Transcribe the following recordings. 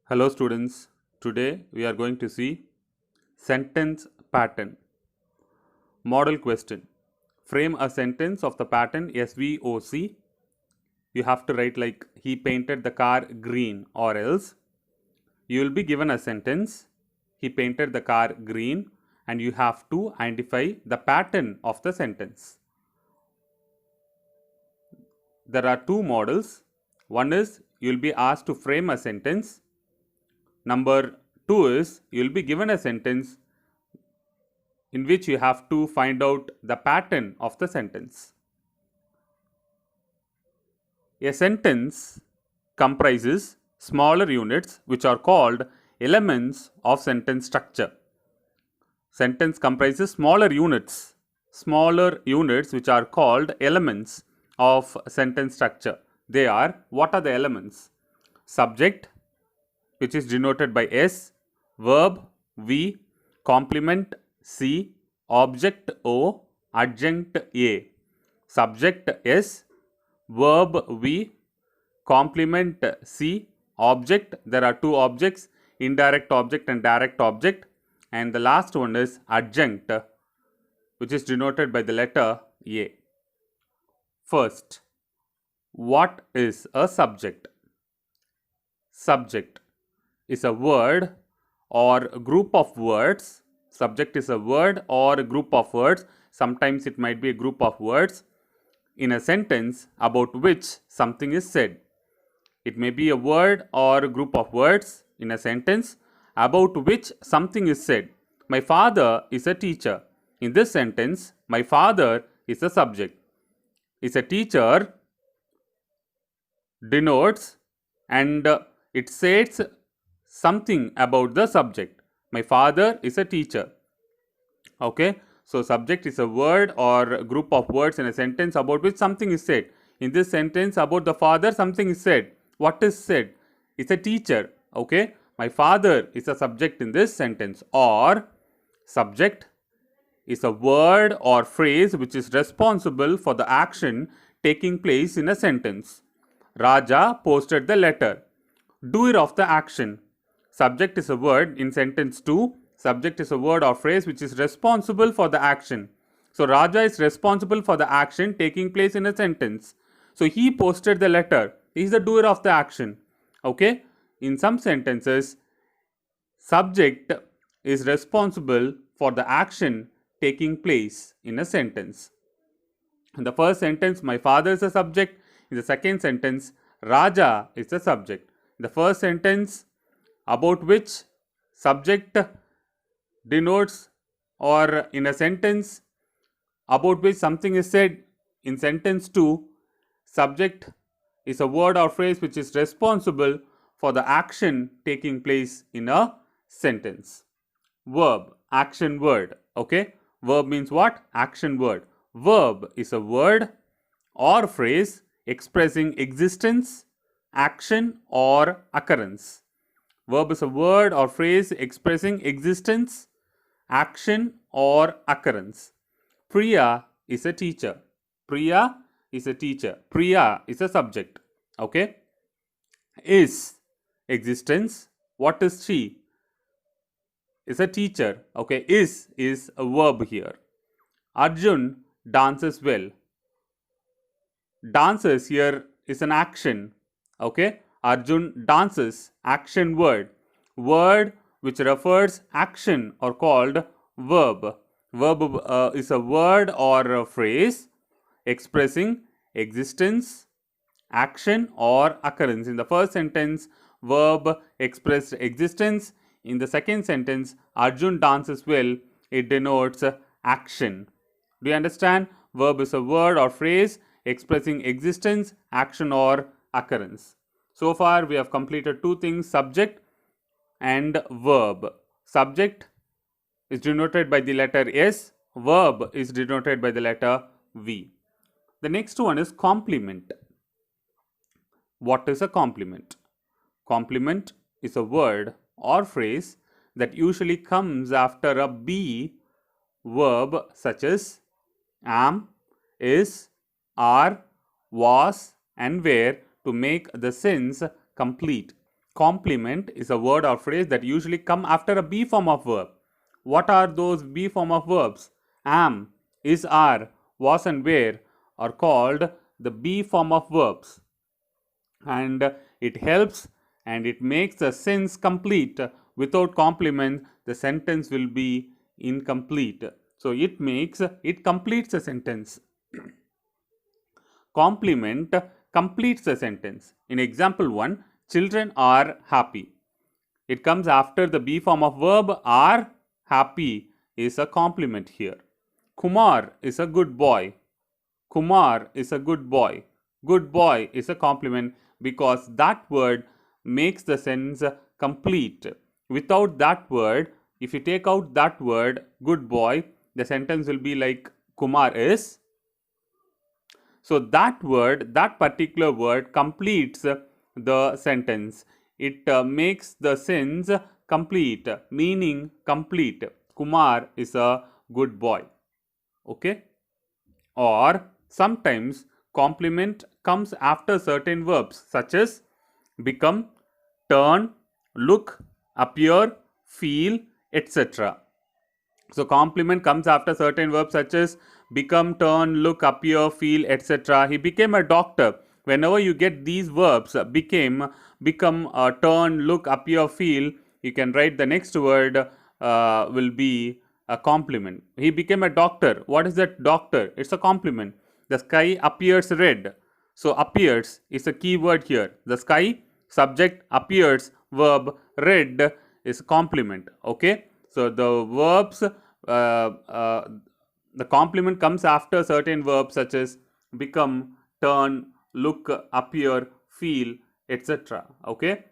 Hello students, today we are going to see sentence pattern. Model question. Frame a sentence of the pattern SVOC. You have to write like he painted the car green or else. You will be given a sentence, he painted the car green, and you have to identify the pattern of the sentence. There are two models. One is you will be asked to frame a sentence. Number 2 is you will be given a sentence in which you have to find out the pattern of the sentence. A sentence comprises smaller units which are called elements of sentence structure. Sentence comprises smaller units which are called elements of sentence structure. They are, what are the elements? Subject, which is denoted by S, verb V, complement C, object O, adjunct A. Subject S, verb V, complement C, object, there are two objects, indirect object and direct object, and the last one is adjunct, which is denoted by the letter A. First, what is a subject? Subject is a word or a group of words. Subject is a word or a group of words. Sometimes it might be a group of words in a sentence about which something is said. It may be a word or a group of words in a sentence about which something is said. My father is a teacher. In this sentence, my father is a subject. Is a teacher denotes and it says something about the subject. My father is a teacher. Okay, so subject is a word or a group of words in a sentence about which something is said. In this sentence about the father, something is said. What is said? It's a teacher. Okay, my father is a subject in this sentence. Or subject is a word or phrase which is responsible for the action taking place in a sentence. Raja posted the letter. Doer of the action. Subject is a word in sentence 2. Subject is a word or phrase which is responsible for the action. So Raja is responsible for the action taking place in a sentence. So he posted the letter. He is the doer of the action. Okay. In some sentences, subject is responsible for the action taking place in a sentence. In the first sentence, my father is a subject. In the second sentence, Raja is the subject. In the first sentence, about which subject denotes, or in a sentence about which something is said. In sentence 2, subject is a word or phrase which is responsible for the action taking place in a sentence. Verb, action word. Okay, verb means what? Action word. Verb is a word or phrase expressing existence, action or occurrence. Verb is a word or phrase expressing existence, action or occurrence. Priya is a teacher. Priya is a teacher. Priya is a subject. Okay. Is existence. What is she? Is a teacher. Okay. Is a verb here. Arjun dances well. Dances here is an action. Okay. Arjun dances, action word. Word which refers action or called verb. Verb is a word or a phrase expressing existence, action or occurrence. In the first sentence, verb expressed existence. In the second sentence, Arjun dances well. It denotes action. Do you understand? Verb is a word or phrase expressing existence, action or occurrence. So far, we have completed two things, subject and verb. Subject is denoted by the letter S. Verb is denoted by the letter V. The next one is complement. What is a complement? Complement is a word or phrase that usually comes after a be verb such as am, is, are, was and were to make the sense complete. Complement is a word or phrase that usually come after a be form of verb. What are those be form of verbs? Am, is, are, was and were are called the be form of verbs, and it helps and it makes the sentence complete. Without complement, the sentence will be incomplete. So it completes the sentence. Complement completes the sentence. In example 1, children are happy. It comes after the be form of verb are. Happy is a complement here. Kumar is a good boy. Kumar is a good boy. Good boy is a complement because that word makes the sentence complete. Without that word, if you take out that word, good boy, the sentence will be like Kumar is. So that word, that particular word completes the sentence. It makes the sentence complete, meaning complete. Kumar is a good boy. Okay? Or sometimes complement comes after certain verbs such as become, turn, look, appear, feel, etc. So complement comes after certain verbs such as become, turn, look, appear, feel, etc. He became a doctor. Whenever you get these verbs, become, turn, look, appear, feel, you can write the next word will be a complement. He became a doctor. What is that doctor? It's a complement. The sky appears red. So appears is a key word here. The sky, subject, appears, verb, red is a complement. Okay. So the verbs, the complement comes after certain verbs such as become, turn, look, appear, feel, etc. Okay.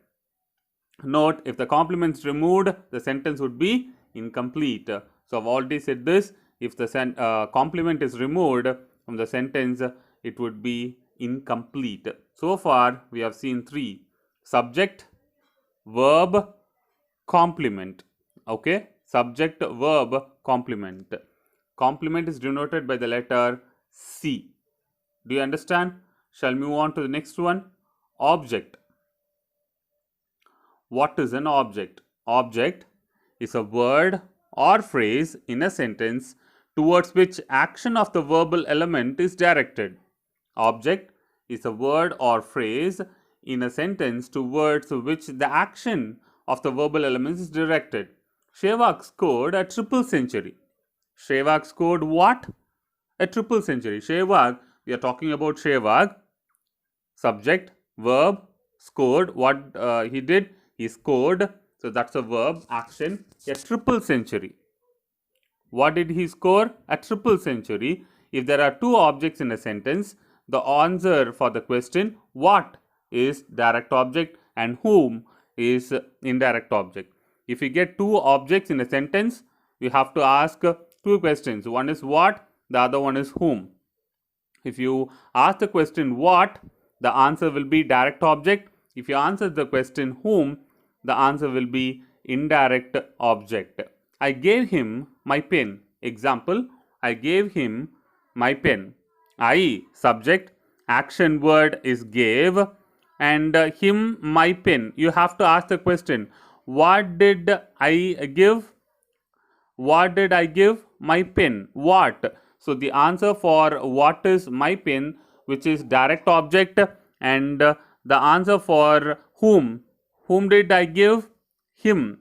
Note, if the complement is removed, the sentence would be incomplete. So I've already said this. If the complement is removed from the sentence, it would be incomplete. So far, we have seen 3: subject, verb, complement. Okay, subject, verb, complement. Complement is denoted by the letter C. Do you understand? Shall we move on to the next one? Object. What is an object? Object is a word or phrase in a sentence towards which action of the verbal element is directed. Object is a word or phrase in a sentence towards which the action of the verbal element is directed. Sehwag scored a triple century. Sehwag scored what? A triple century. Sehwag, we are talking about Sehwag. Subject, verb, scored. What he did? He scored. So that's a verb, action, a triple century. What did he score? A triple century. If there are 2 objects in a sentence, the answer for the question what is direct object and whom is indirect object. If you get 2 objects in a sentence, you have to ask 2 questions. One is what, the other one is whom. If you ask the question what, the answer will be direct object. If you answer the question whom, the answer will be indirect object. I gave him my pen. Example, I gave him my pen. I, subject, action word is gave, and him my pen. You have to ask the question, what did I give? What did I give? My pen. What? So the answer for what is my pen, which is direct object, and the answer for whom did I give? Him.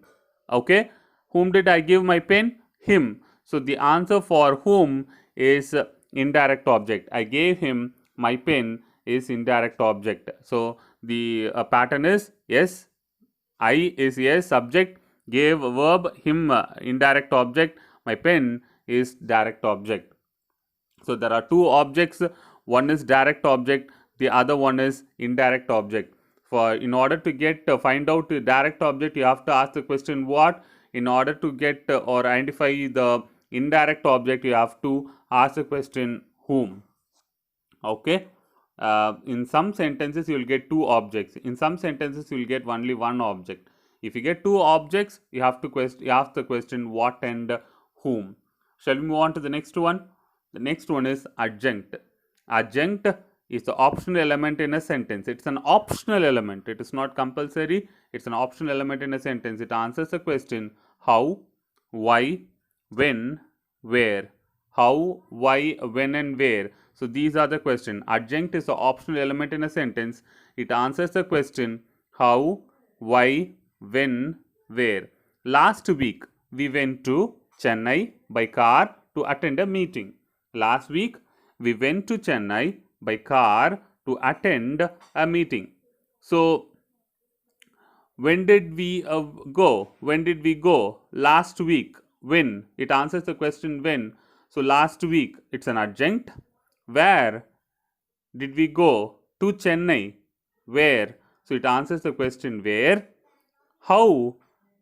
Okay. Whom did I give my pen? Him. So the answer for whom is indirect object. I gave him my pen is indirect object. So the pattern is yes, I is yes, subject, gave verb, him indirect object, my pen is direct object. So there are 2 objects, one is direct object, the other one is indirect object. In order to find out the direct object, you have to ask the question what. In order to get or identify the indirect object, you have to ask the question whom. Okay. In some sentences you will get 2 objects. In some sentences you will get only 1 object. If you get 2 objects, you have to ask the question what and whom. Shall we move on to the next one? The next one is adjunct. Adjunct is the optional element in a sentence. It's an optional element. It is not compulsory. It's an optional element in a sentence. It answers the question how, why, when, where. How, why, when, and where. So these are the question. Adjunct is the optional element in a sentence. It answers the question how, why, when, where. Last week we went to Chennai by car to attend a meeting. Last week we went to Chennai by car to attend a meeting. So when did we go? When did we go? Last week. When? It answers the question when. So last week, it's an adjunct. Where did we go? To Chennai. Where? So it answers the question where. How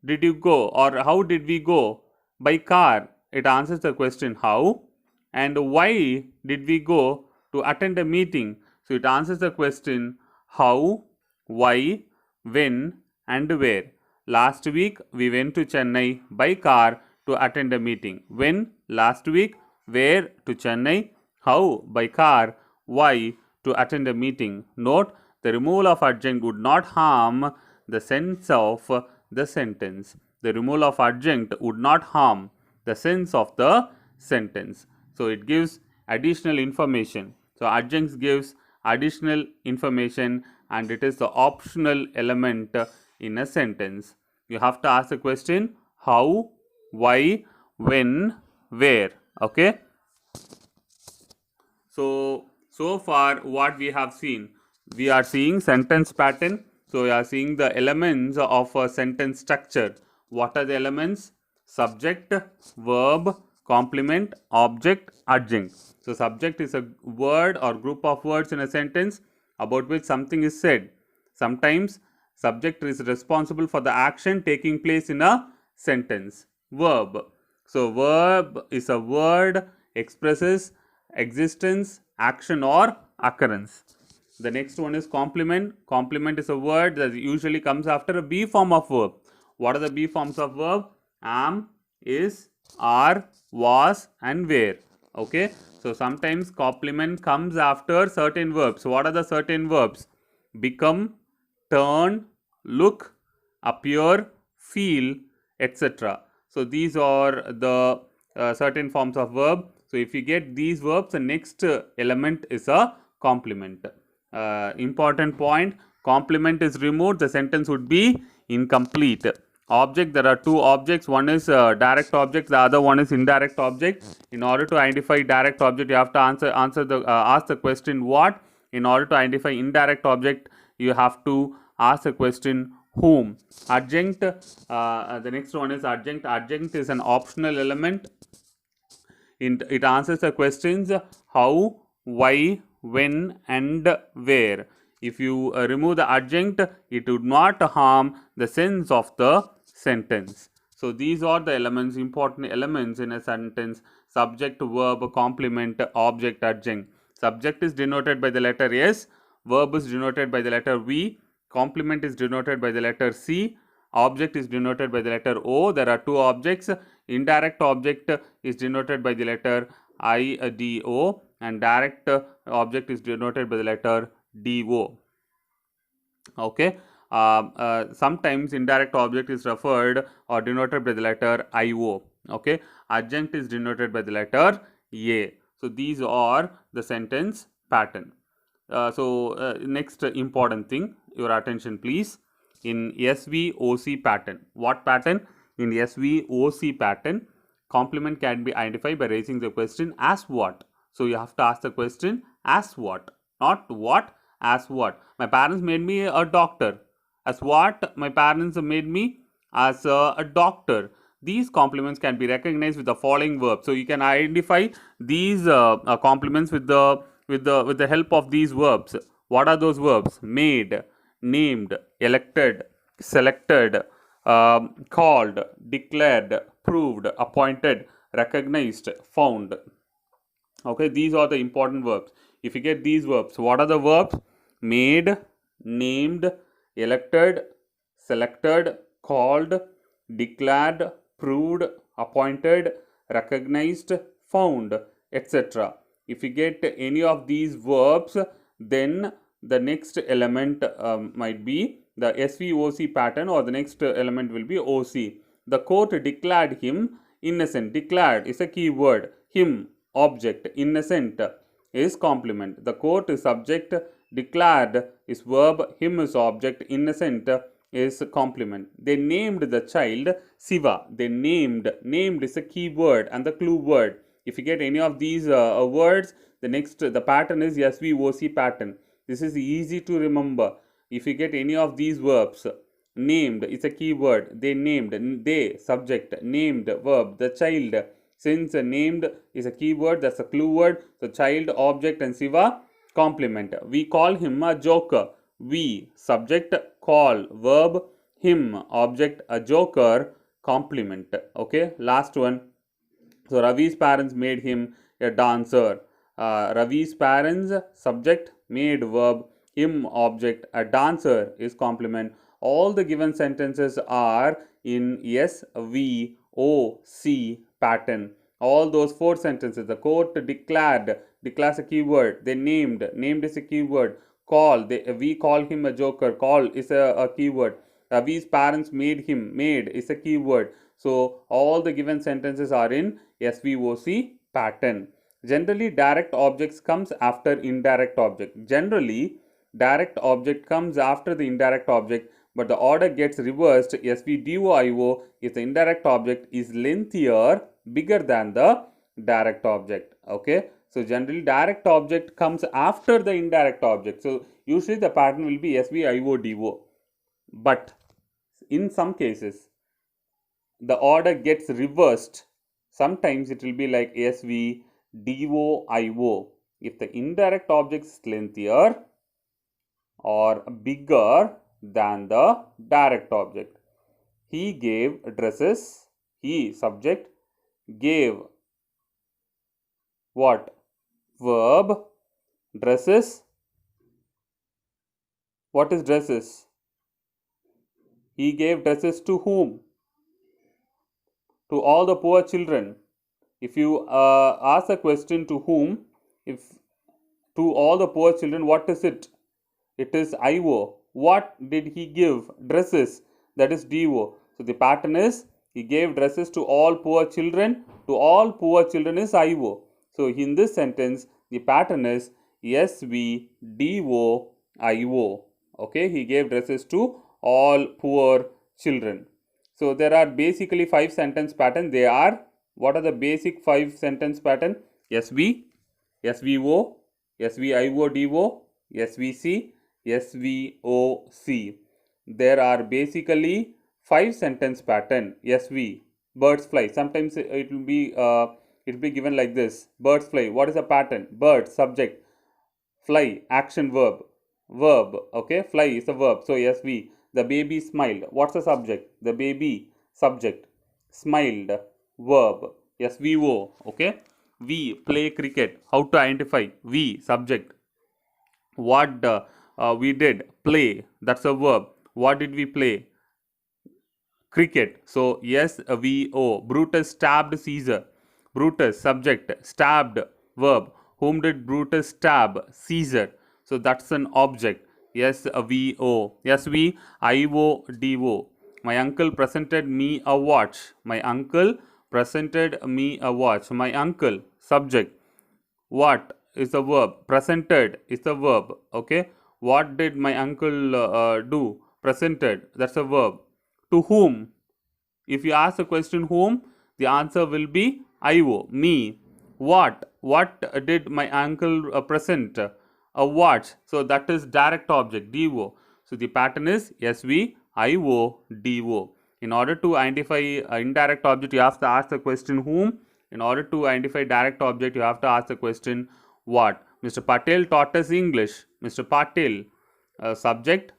did you go, or how did we go? By car. It answers the question how. And why did we go to attend a meeting? So it answers the question how, why, when, and where. Last week we went to Chennai by car to attend a meeting. When? Last week. Where? To Chennai. How? By car. Why? To attend a meeting. Note, the removal of adjunct would not harm the sense of the sentence. The removal of adjunct would not harm the sense of the sentence. So it gives additional information. So adjunct gives additional information, and it is the optional element in a sentence. You have to ask the question how, why, when, where. Okay. So far what we have seen, we are seeing sentence pattern. So we are seeing the elements of a sentence structure. What are the elements? Subject, verb, complement, object, adjunct. So subject is a word or group of words in a sentence about which something is said. Sometimes subject is responsible for the action taking place in a sentence. Verb. So verb is a word expresses existence, action, or occurrence. The next one is complement. Complement is a word that usually comes after a be form of verb. What are the be forms of verb? Am, is, are, was, and were. Okay. So sometimes complement comes after certain verbs. So what are the certain verbs? Become, turn, look, appear, feel, etc. So these are the certain forms of verb. So if you get these verbs, the next element is a complement. Important point, complement is removed, the sentence would be incomplete. Object, there are two objects, one is direct object, the other one is indirect object. In order to identify direct object, you have to ask the question what. In order to identify indirect object, you have to ask the question whom. Adjunct, the next one is adjunct. Adjunct is an optional element. It answers the questions how, why, when, and where. If you remove the adjunct, it would not harm the sense of the sentence. So these are the elements, important elements in a sentence: subject, verb, complement, object, adjunct. Subject is denoted by the letter S, verb is denoted by the letter V, complement is denoted by the letter C, object is denoted by the letter O. There are two objects. Indirect object is denoted by the letter IDO, and direct object is denoted by the letter DO. Okay. Sometimes indirect object is referred or denoted by the letter IO. Okay. Adjunct is denoted by the letter A. So these are the sentence pattern. Next important thing, your attention please. In SVOC pattern, what pattern? In SVOC pattern, complement can be identified by raising the question as what. So you have to ask the question as what, not what, as what. My parents made me a doctor. As what? My parents made me as a doctor. These complements can be recognized with the following verbs. So you can identify these complements with the help of these verbs. What are those verbs? Made, named, elected, selected, called, declared, proved, appointed, recognized, found. Okay, these are the important verbs. If you get these verbs, what are the verbs? Made, named, elected, selected, called, declared, proved, appointed, recognized, found, etc. If you get any of these verbs, then the next element might be the SVOC pattern, or the next element will be OC. The court declared him innocent. Declared is a key word. Him, object. Innocent is complement. The court is subject. Declared is verb. Him is object. Innocent is complement. They named the child Siva. They named is a key word and the clue word. If you get any of these words, the pattern is SVOC pattern. This is easy to remember. If you get any of these verbs, named is a key word. They named, they subject, named verb, the child. Since named is a key word, that's a clue word. So child, object, and Siva complement. We call him a joker. We, subject, call, verb, him, object, a joker, complement. Okay, last one. So Ravi's parents made him a dancer. Ravi's parents, subject, made, verb, him, object, a dancer is complement. All the given sentences are in SVOC pattern. All those 4 sentences. The court declared, declares a keyword. They named is a keyword. Call, we call him a joker. Call is a keyword. Ravi's parents made him. Made is a keyword. So all the given sentences are in SVOC pattern. Generally, direct objects comes after indirect object. Generally, direct object comes after the indirect object, but the order gets reversed. SVDOIO if the indirect object is lengthier, bigger than the direct object. Okay. So generally, direct object comes after the indirect object. So usually the pattern will be SVIODO. But in some cases, the order gets reversed. Sometimes it will be like SVDOIO if the indirect object is lengthier or bigger than the direct object. He gave dresses. He, subject, gave what? Verb. Dresses. What is dresses? He gave dresses to whom? To all the poor children. If you ask a question to whom, if to all the poor children, what is it? It is IO. What did he give? Dresses. That is DO. So the pattern is he gave dresses to all poor children. To all poor children is IO. So in this sentence, the pattern is SVDOIO. Okay, he gave dresses to all poor children. So there are basically 5 sentence patterns. They are, what are the basic 5 sentence pattern? SV, SVO, SVIODO, SVC, SVOC. There are basically 5 sentence pattern. SV, birds fly. Sometimes it will be given like this. Birds fly. What is the pattern? Bird, subject, fly, action, verb. Verb. Okay, fly is a verb. So SV. The baby smiled. What's the subject? The baby, subject, smiled, verb. SVO. Okay. We play cricket. How to identify? We, subject. What we did? Play. That's a verb. What did we play? Cricket. So SVO. Brutus stabbed Caesar. Brutus, subject, stabbed, verb. Whom did Brutus stab? Caesar. So that's an object. SVO. SVIODO. My uncle presented me a watch. My uncle presented me a watch. My uncle, subject. What is the verb? Presented is the verb. Okay. What did my uncle do? Presented. That's a verb. To whom? If you ask the question whom, the answer will be IO, me. What? What did my uncle present? A watch. So that is direct object, DO. So the pattern is SVIODO. In order to identify indirect object, you have to ask the question whom. In order to identify direct object, you have to ask the question what. Mr. Patel taught us English. Mr. Patel, subject,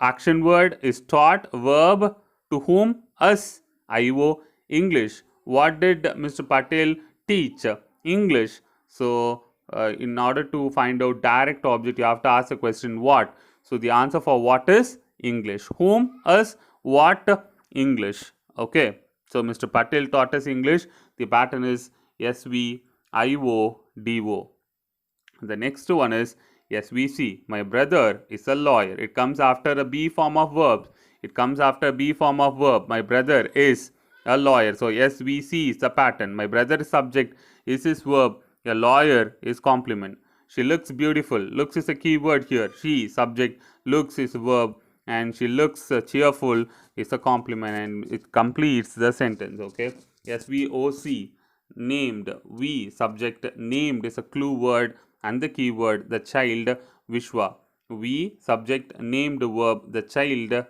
action word is taught, verb, to whom? Us, IO, English. What did Mr. Patel teach? English. So in order to find out direct object, you have to ask the question what. So the answer for what is English. Whom, us, what, English. Okay. So Mr. Patel taught us English. The pattern is SVIODO. The next one is SVC. My brother is a lawyer. It comes after a B form of verb. It comes after B form of verb. My brother is a lawyer. So SVC is the pattern. My brother is subject, is his verb. A lawyer is complement. She looks beautiful. Looks is a key word here. She, subject, looks is verb, and she looks cheerful is a complement, and it completes the sentence. Okay. SVOC, named. We, subject, named is a clue word and the keyword, the child, Vishwa. We, subject, named verb, the child,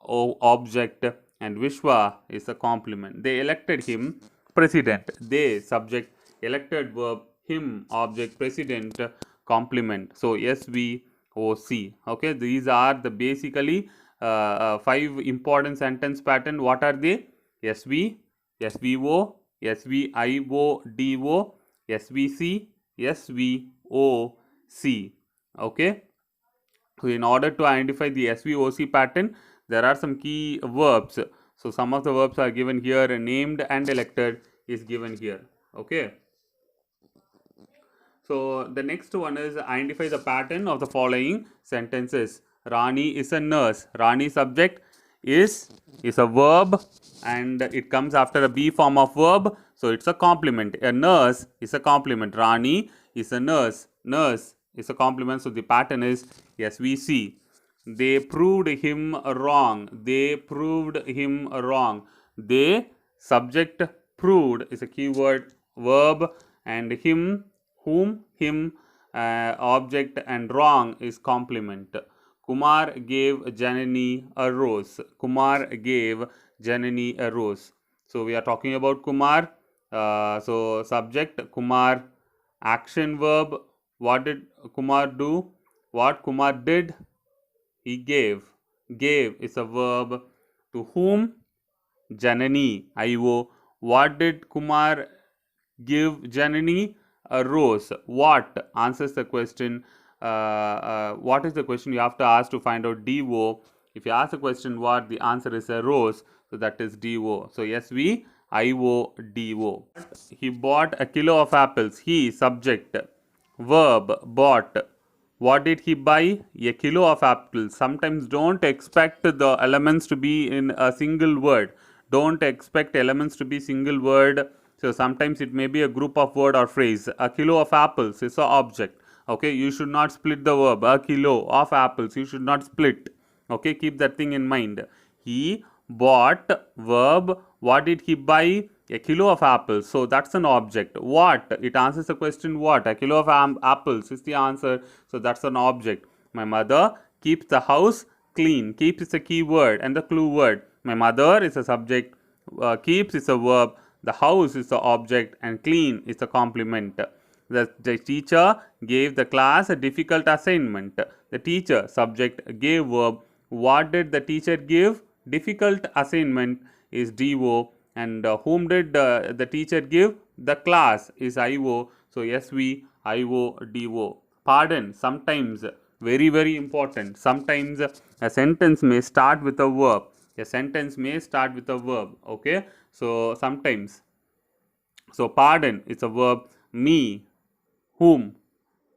object, and Vishwa is a complement. They elected him president. They, subject, elected verb, him, object, president, complement. So SVOC. Okay, these are the basically 5 important sentence pattern. What are they? SV, SVO, SVIODO, SVC, SVOC. Okay. So in order to identify the SVOC pattern, there are some key verbs. So some of the verbs are given here. Named and elected is given here. Okay. So the next one is identify the pattern of the following sentences. Rani is a nurse. Rani, subject, is a verb, and it comes after a B form of verb. So it's a complement. A nurse is a complement. Rani is a nurse. Nurse is a complement. So the pattern is SVC. They proved him wrong. They proved him wrong. They, subject, proved is a keyword, verb, and him, whom, him, object, and wrong is complement. Kumar gave Janani a rose. Kumar gave Janani a rose. So we are talking about Kumar. So subject, Kumar, action verb. What did Kumar do? What Kumar did? He gave. Gave is a verb. To whom? Janani, IO. What did Kumar give Janani? A rose. What answers the question? What is the question you have to ask to find out DO? If you ask the question what, the answer is a rose. So that is DO. So SVIODO. He bought a kilo of apples. He, subject, verb, bought. What did he buy? A kilo of apples. Sometimes don't expect the elements to be in a single word. Don't expect elements to be single word. So sometimes it may be a group of word or phrase. A kilo of apples is an object. Okay, you should not split the verb. A kilo of apples. You should not split. Okay, keep that thing in mind. He bought, verb. What did he buy? A kilo of apples. So that's an object. What? It answers the question what? A kilo of apples is the answer. So that's an object. My mother keeps the house clean. Keeps is a key word and the clue word. My mother is a subject. Keeps is a verb. The house is the object, and clean is the complement. The teacher gave the class a difficult assignment. The teacher, subject, gave verb. What did the teacher give? Difficult assignment is DO, and whom did the teacher give? The class is IO. So SVIODO. Pardon, sometimes, very very important. Sometimes a sentence may start with a verb. A sentence may start with a verb. Okay, so sometimes. So pardon is a verb. Me, whom,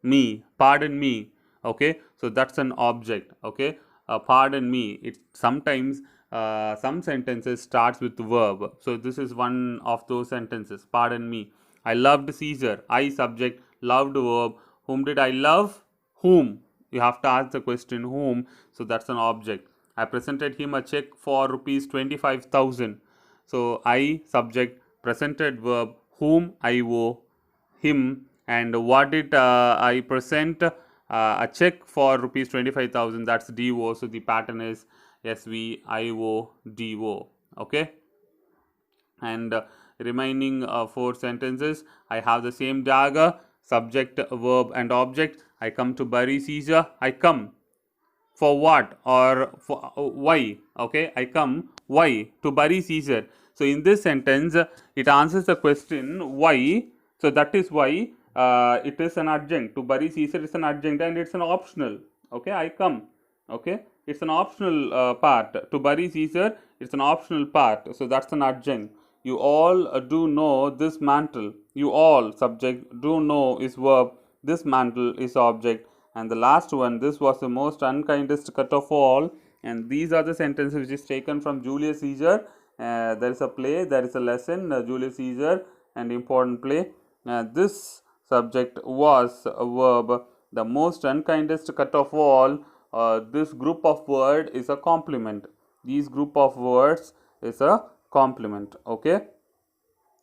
me, pardon me. Okay, so that's an object. Okay, pardon me. It sometimes some sentences starts with verb. So this is one of those sentences. Pardon me. I loved Caesar. I, subject, loved verb. Whom did I love? Whom? You have to ask the question whom. So that's an object. I presented him a check for rupees 25,000. So I, subject, presented verb, whom I owe, him. And what did I present? A check for rupees 25,000. That's DO. So the pattern is SVIODO. Okay. And remaining 4 sentences, I have the same dagger, subject, verb, and object. I come to bury Caesar. I come. For what or for why? Okay, I come. Why? To bury Caesar. So in this sentence, it answers the question why. So that is why it is an adjunct. To bury Caesar is an adjunct and it's an optional. Okay, I come. Okay, it's an optional part. To bury Caesar, it's an optional part. So that's an adjunct. You all do know this mantle. You all, subject, do know is verb. This mantle is object. And the last one, this was the most unkindest cut of all. And these are the sentences which is taken from Julius Caesar. There is a play, there is a lesson, Julius Caesar, and important play. This subject was a verb. The most unkindest cut of all. This group of word is a complement. These group of words is a complement. Okay.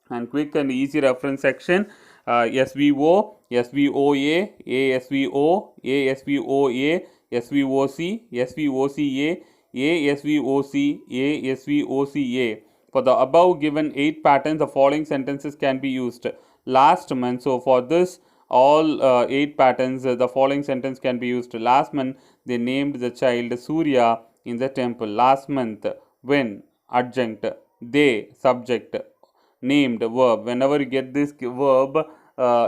And quick and easy reference section, SVO, SVOA, ASVO, ASVOA, SVOC, SVOCA, ASVOC, ASVOCA. For the above given 8 patterns, the following sentences can be used. Last month, so for this all 8 patterns, the following sentence can be used. Last month, they named the child Surya in the temple. Last month, when, adjunct, they, subject, named, verb. Whenever you get this verb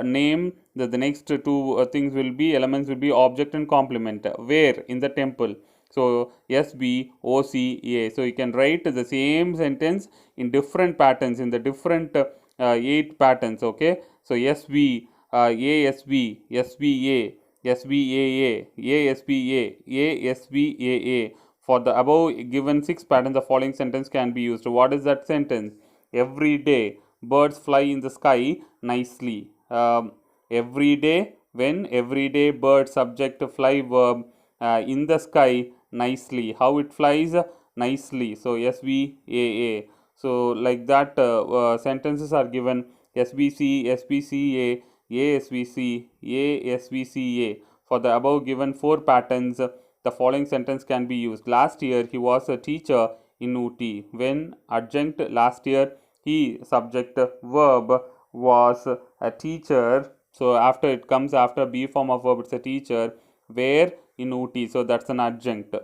name, the next two things will be, elements will be object and complement. Where? In the temple. So SBOCA. So you can write the same sentence in different patterns, in the different 8 patterns. Okay. So SB, ASB, SBA, SBAA, ASBA, ASBAA. For the above given 6 patterns, the following sentence can be used. What is that sentence? Every day birds fly in the sky nicely. Every day, when, everyday bird, subject, fly, verb, in the sky nicely. How it flies? Nicely. So SVAA. So like that sentences are given. SBC, SPCA, ASVC, ASVCA. For the above given 4 patterns, the following sentence can be used. Last year he was a teacher in Uti. When, adjunct, last year he, subject, verb, was a teacher. So after it comes after B form of verb, it's a teacher. Where? In Uti. So that's an adjunct.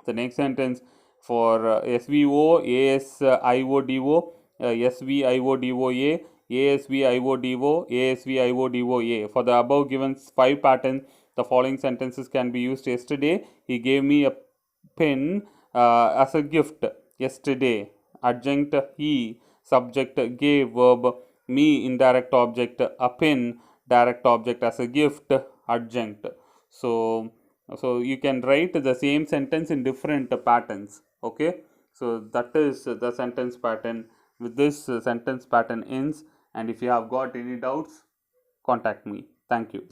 The next sentence for SVO, ASIODO, SVIODOA, ASVIODO, ASVIODOA. For the above given 5 patterns, the following sentences can be used. Yesterday he gave me a pen as a gift. Yesterday, adjunct, he, subject, gave, verb, me, indirect object, a pen, direct object, as a gift, adjunct. So you can write the same sentence in different patterns. Okay. So that is the sentence pattern. With this sentence pattern ends, and if you have got any doubts, contact me. Thank you.